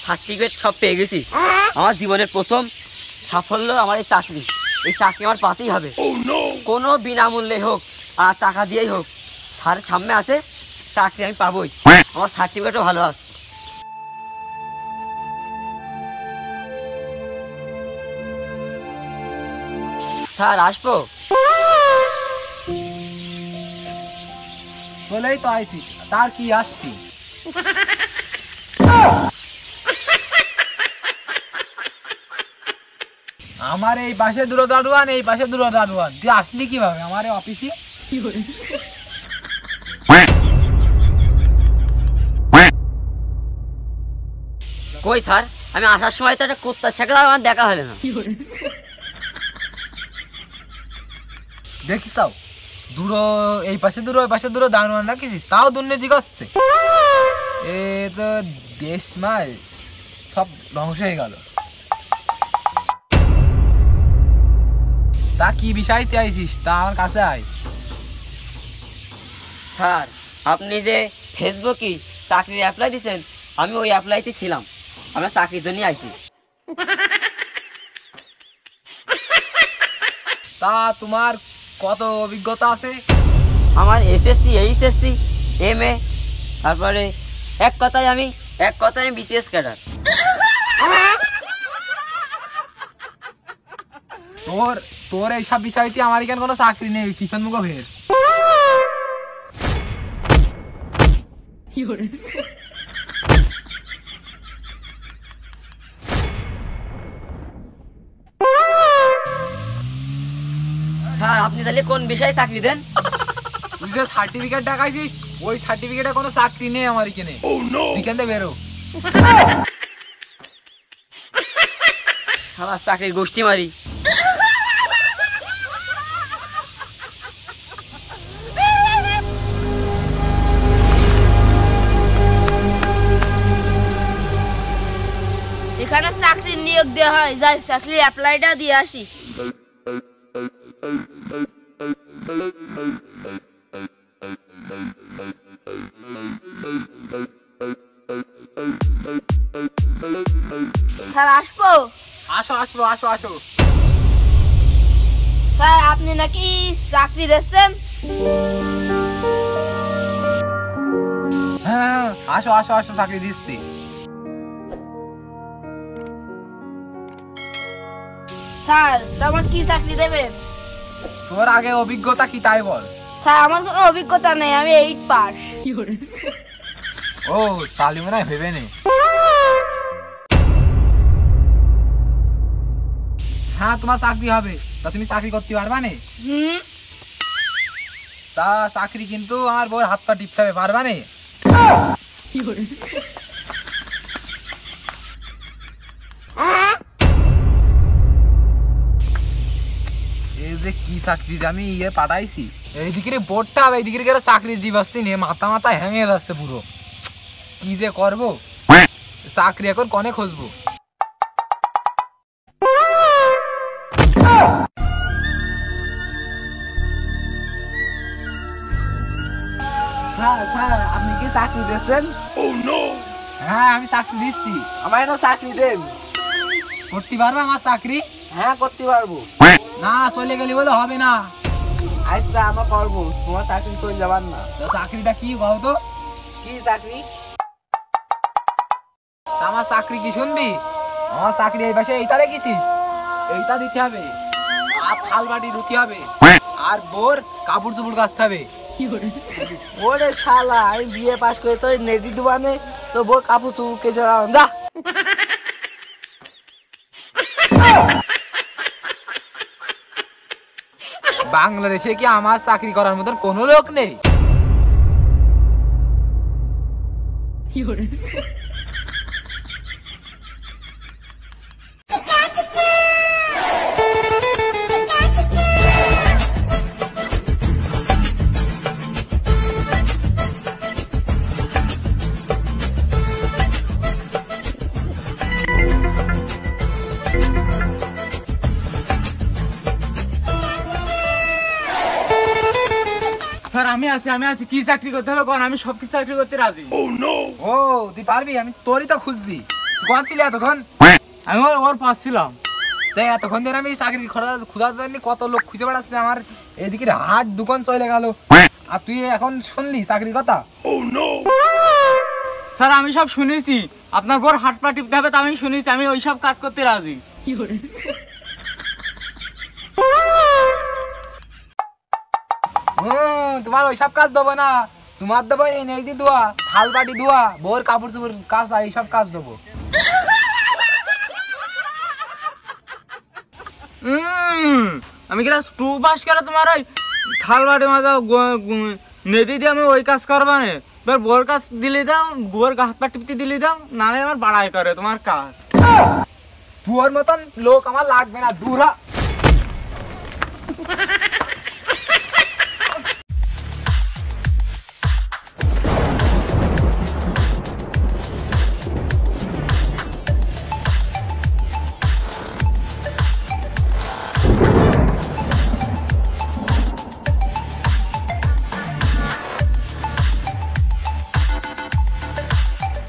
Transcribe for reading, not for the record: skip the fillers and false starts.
Certificate সব পেয়ে গেছি। আমার জীবনের প্রথম সাফল্য আমার এই চাকরি। এই চাকরি আমার পাতেই হবে, কোনো বিনামূল্যে হোক আর টাকা দিয়েই হোক। স্যারের সামনে আছে, চাকরি আমি পাবোই। আমার সার্টিফিকেটও ভালো আছে। স্যার আসবো? চলেই তো আইছিস, তার কি আসবি? আমার এই পাশে দুটো দারোয়ান, এই পাশে দুটো দারোয়ান, তুই আসলি কিভাবে আমার এই অফিসে? কই স্যার, আমি আসার সময় তো একটা কুত্তার সাথে আমার দেখা হলো না। দেখিস দুটো এই পাশে দুটো ওই পাশে দুটো দারোয়ান রাখিস, তাও দুর্নীতি করছে। এ তো দেশ মাই সব ধ্বংস হয়ে গেল। তা কি বিষয়তে আইছিস, তা আমার কাছে আয়। স্যার আপনি যে ফেসবুকে চাকরির অ্যাপ্লাই দিয়েছেন, আমি ওই অ্যাপ্লাইতে ছিলাম। আমরা চাকরির জন্যই আইছি। তা তোমার কত অভিজ্ঞতা আছে? আমার এসএসসি, এইচএসসি, এমএ, তারপরে এক কথায় আমি বিসিএস ক্যাডার। তোর এইসব বিষয়তে আমার এখানে কোনো চাকরি নেই, কিষান মুখ ভের। স্যার আপনি তাহলে কোন বিষয়ে চাকরি দেন? তুই যে সার্টিফিকেট দেখাইছিস, ওই সার্টিফিকেটে কোনো চাকরি নেই আমার এখানে। এখান থেকে বেরো। আমার চাকরির গোষ্ঠী মারি। এখানে চাকরির নিয়োগ দেওয়া হয়, যাই চাকরির অ্যাপ্লাইটা দিয়ে আসি। স্যার আসবো? আসো আসো আসো আসো। স্যার আপনি নাকি চাকরি দিচ্ছেন? হ্যাঁ আসো আসো আসো, চাকরি দিচ্ছি। স্যার তোমার কি চাকরি দেবেন? তোর আগে অভিজ্ঞতা কি তাই বল। স্যার আমার কোনো অভিজ্ঞতা নেই, আমি 8 পাস। ও তাহলে মনে হয় ভেবে নে। হ্যাঁ তোমার চাকরি হবে, তা তুমি চাকরি করতে পারবা না? তা চাকরি কিন্তু আমার বউর হাত পা টিপতে হবে, পারবা না? এই যে কি চাকরি আমি ইয়ে পাঠাইছি, এইদিকে বোর্ডটা হবে, এইদিকে চাকরি দিয়ে পাচ্ছি নে, মাথা মাথা হ্যাঙে যাচ্ছে পুরো। কি যে করবো, চাকরি এখন কনে খুঁজবো। স্যার আপনি কি চাকরি দিচ্ছেন? হ্যাঁ আমি চাকরি দিচ্ছি। আমার একটা চাকরি দেন। করতে পারবো আমার চাকরি? হ্যাঁ করতে পারবো। না চলে গেলি বলে হবে না। আচ্ছা আমরা করবো, তোমার চাকরি চলে যাবার না। তো চাকরিটা কি কও তো? কি চাকরি? তা আমার চাকরি কি শুনবি? আমার চাকরি এই পাশে এইটা রেখেছিস, এইটা দিতে হবে, আর থাল বাটি ধুতে হবে, আর বোর কাপড় চুপড় কাচতে হবে। ওরে শালা, আমি বিয়ে পাস করে তোর নেদি দোকানে তো বোর কাপড় চুপকে চড়াও যা। বাংলাদেশে কি আমার চাকরি করার মতন কোনো লোক নেই? স্যার আমি আছি, কি চাকরি করতে হবে কোন? আমি সবকিছু চাকরি করতে রাজি। ও তুই পারবি? আমি তোরই তো খুঁজছি। কোন ছিলি এতক্ষণ? আমি ওর পাশ ছিলাম। তাই এতক্ষণ ধরে আমি চাকরি খোঁজার জন্য কত লোক খুঁজে বেড়াচ্ছে, আমার এদিকে হাট দোকান চলে গেল, আর তুই এখন শুনলি চাকরির কথা? স্যার আমি সব শুনেছি, আপনার বর হাত পা টিপতে হবে তা আমি শুনেছি, আমি ওই সব কাজ করতে রাজি। তোমার ওইসব কাজ দেবো না, তোমার দেবো এই নেই ধোয়া, থাল বাটি ধোয়া, বউর কাপড় চোপড় কাজ, এইসব কাজ দেবো। আমি কিনা স্ক্রু বাস করে তোমার ওই থাল বাটি মাজা নেদি দিয়ে আমি ওই কাজ করবা না। তোর বোর কাজ দিলে দাও, বোর হাত পা টিপতে দিলে দাও, নাহলে আমার বাড়াই করে তোমার কাজ। তোর মতন লোক আমার লাগবে না, দূর হ।